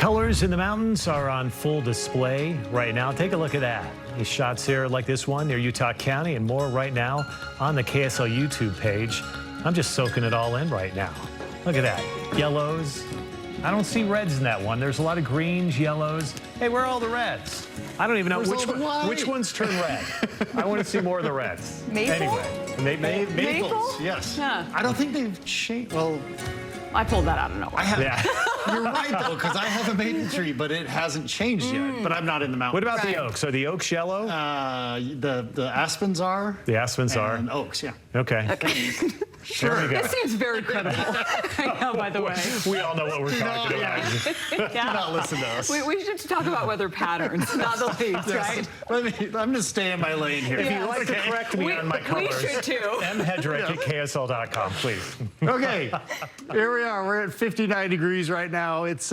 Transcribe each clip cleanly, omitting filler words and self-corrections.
Colors in the mountains are on full display right now. Take a look at that. These shots here like this one near Utah County and more right now on the KSL YouTube page. I'm just soaking it all in right now. Look at that. Yellows. I don't see reds in that one. There's a lot of greens, yellows. Hey, where are all the reds? I don't even know which ones turn red. I want to see more of the reds. Maple? Anyway, Maples, yes. Yeah. I don't think they've changed. Well, I pulled that out of nowhere. I have. Yeah. You're right, though, because I have a maple tree, but it hasn't changed yet. But I'm not in the mountains. What about the oaks? Are the oaks yellow? The aspens are. The aspens are. And oaks, yeah. Okay. Sure. There we go. This seems very credible right now, by the way. We all know what we're talking about. Do not listen to us. We should talk about weather patterns, not the leaves, right? I'm going to stay in my lane here. If you'd like to correct me on my colors, we should too. mhedrick at KSL.com, please. Okay, here we are. We're at 59 degrees right now. It's,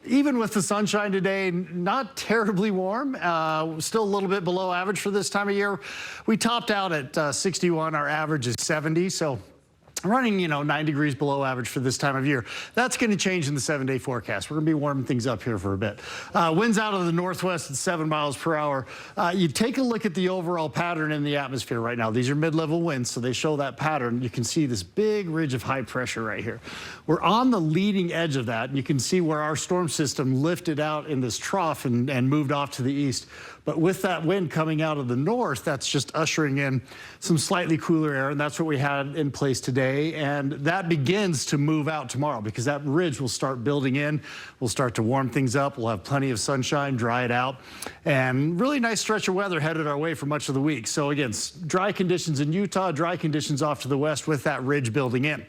even with the sunshine today, not terribly warm. Still a little bit below average for this time of year. We topped out at 61. Our average is 70. So running, 9 degrees below average for this time of year. That's going to change in the 7-day forecast. We're going to be warming things up here for a bit. Winds out of the northwest at 7 miles per hour. You take a look at the overall pattern in the atmosphere right now. These are mid-level winds, so they show that pattern. You can see this big ridge of high pressure right here. We're on the leading edge of that, and you can see where our storm system lifted out in this trough and moved off to the east. But with that wind coming out of the north, that's just ushering in some slightly cooler air, and that's what we had in place today. And that begins to move out tomorrow because that ridge will start building in. We'll start to warm things up. We'll have plenty of sunshine, dry it out, and really nice stretch of weather headed our way for much of the week. So again, dry conditions in Utah, dry conditions off to the west with that ridge building in.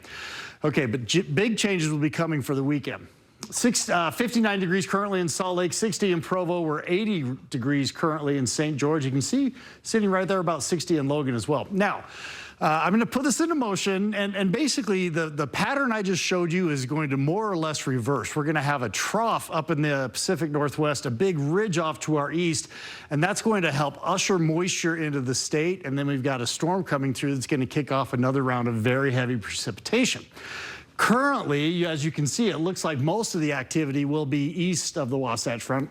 Okay, but big changes will be coming for the weekend. 59 degrees currently in Salt Lake, 60 in Provo. We're 80 degrees currently in St. George. You can see sitting right there about 60 in Logan as well. Now, I'm going to put this into motion, and basically the pattern I just showed you is going to more or less reverse. We're going to have a trough up in the Pacific Northwest, a big ridge off to our east, and that's going to help usher moisture into the state. And then we've got a storm coming through that's going to kick off another round of very heavy precipitation. Currently, as you can see, it looks like most of the activity will be east of the Wasatch Front,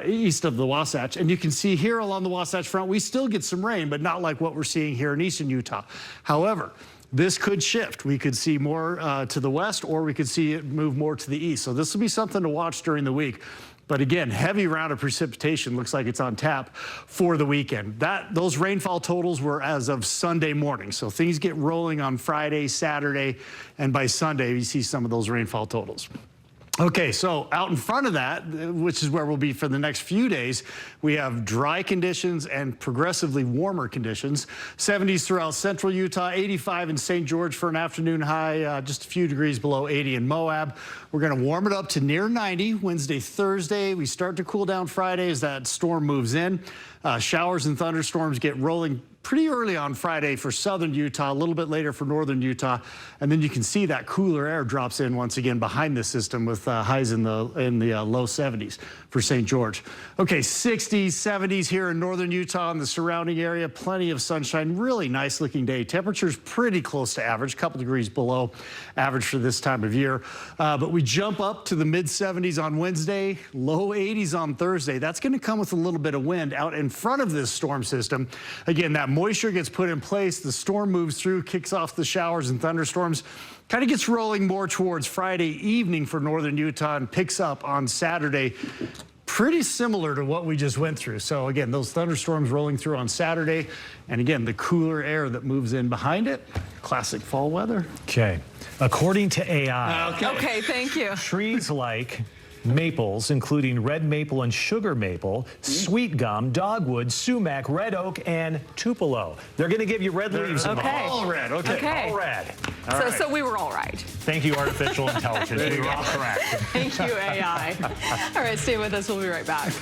east of the Wasatch. And you can see here along the Wasatch Front, we still get some rain, but not like what we're seeing here in eastern Utah. However, this could shift. We could see more to the west, or we could see it move more to the east. So this will be something to watch during the week. But again, heavy round of precipitation looks like it's on tap for the weekend. Those rainfall totals were as of Sunday morning. So things get rolling on Friday, Saturday, and by Sunday, you see some of those rainfall totals. Okay, so out in front of that, which is where we'll be for the next few days, we have dry conditions and progressively warmer conditions. 70s throughout central Utah, 85 in St. George for an afternoon high, just a few degrees below 80 in Moab. We're going to warm it up to near 90 Wednesday, Thursday. We start to cool down Friday as that storm moves in. Showers and thunderstorms get rolling pretty early on Friday for southern Utah, a little bit later for northern Utah. And then you can see that cooler air drops in once again behind the system with highs in the low 70s for St. George. Okay, 60s, 70s here in northern Utah and the surrounding area. Plenty of sunshine, really nice looking day. Temperatures pretty close to average, a couple degrees below average for this time of year. But we jump up to the mid 70s on Wednesday, low 80s on Thursday. That's going to come with a little bit of wind out in front of this storm system. Again, that moisture gets put in place, the storm moves through, kicks off the showers and thunderstorms, kind of gets rolling more towards Friday evening for northern Utah and picks up on Saturday. Pretty similar to what we just went through. So again, those thunderstorms rolling through on Saturday, and again, the cooler air that moves in behind it. Classic fall weather. Okay. According to AI, Okay, thank you. trees like maples, including red maple and sugar maple, sweet gum, dogwood, sumac, red oak, and tupelo. They're going to give you red leaves. Okay. All red. Okay. All red. All right. So we were all right. Thank you, artificial intelligence. We were all correct. Thank you, AI. All right, stay with us. We'll be right back.